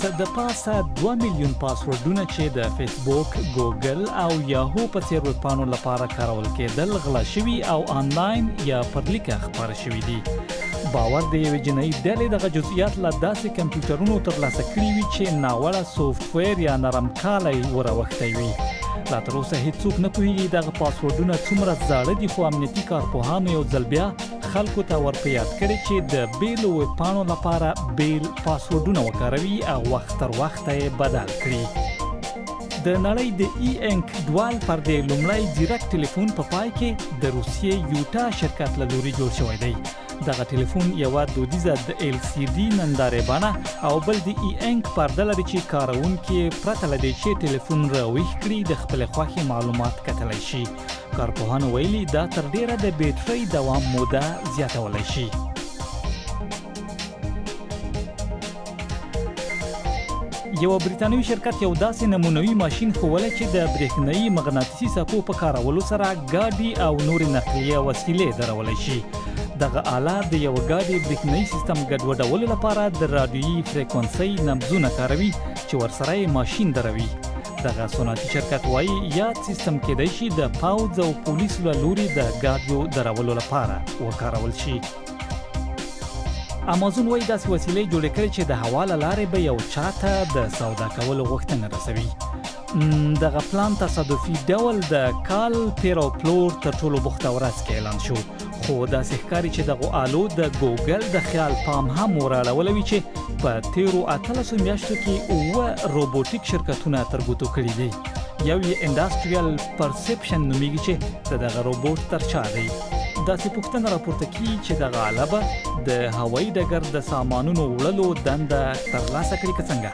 د پاسه 2 میلیون پاسورډونه چې د فیسبوک، ګوګل او یاهو په څیر ویبپاڼو لپاره کارول کېدل غلا شوي او آنلاین یا پر لیکه خپاره شوي دي. باور د یوې جنایي ډلې دغه جزئیات له داسې کمپیوټرونو ترلاسه کړي وي چې ناوړه سافټویر یا نرم کالی وراوښتی وي. لا تر اوسه هیڅوک نه پوهېږي دغه پاسورډونه څومره زاړه دي، خو امنیتي کارپوهانو یو ځل بیا خلکو ته ور په یاد کړي چې د بیلو ویبپاڼو لپاره بیل پاسورډونه وکاروي او وخت تر وخته یې بدل کړي. د نړۍ د ای انک دوال پردې لومړی ځیرک ټلیفون په پای کې د روسیې یوټا شرکت له لوري جوړ شوی دی. دغه ټلیفون یوه دودیزه د LCD نندارې بڼه او بل د ای انک پرده لري چې کاروونکي پرته له دې چې ټلیفون راویښ کړي د خپلې خوښې معلومات کتلی شي. کارپوهانو ویلي دا تر ډیره د بیټرۍ دوام موده زیاتولی شي. یو بریتانوي شرکت یو داسې نمونوي ماشین ښوولی چې د برېښنایي مغناطیسي څپو په کارولو سره ګاډي او نورې نقلیه وسیلې درولی شي. دغه آله د یو ګاډي برېښنایي سیستم ګډوډولو لپاره د رادیويي فریکونسۍ نبضونه کاروي چې ورسره یې ماشین دروي. دغه صنعتي شرکت وایي یاد سیستم کېدای شي د پوځ او پولیسو له لوري د ګاډیو درولو لپاره وکارول شي. امازون وایي داسې وسیلې جوړې کړي چې د هوا له لارې به یو چاته د سودا کولو غوښتنه رسوي. دغه پلان تصادفي ډول د کال پیر او پلور تر ټولو بوخته ورځ کې اعلان شو، خو داسې ښکاري چې دغو آلو د ګوګل د خیال پام هم وراړولی وي چې په تیرو 18 میاشتو کې 7 روبوټیک شرکتونه تر ګوتو کړي دي. یو یې انډسټریال پرسپشن نومیږي چې د دغه روبوټ تر شا دی. داسې پوښتنه راپورته کیږي چې دغه آله به د هوایي ډګر د سامانونو وړلو دنده ترلاسه کړي که څنګه.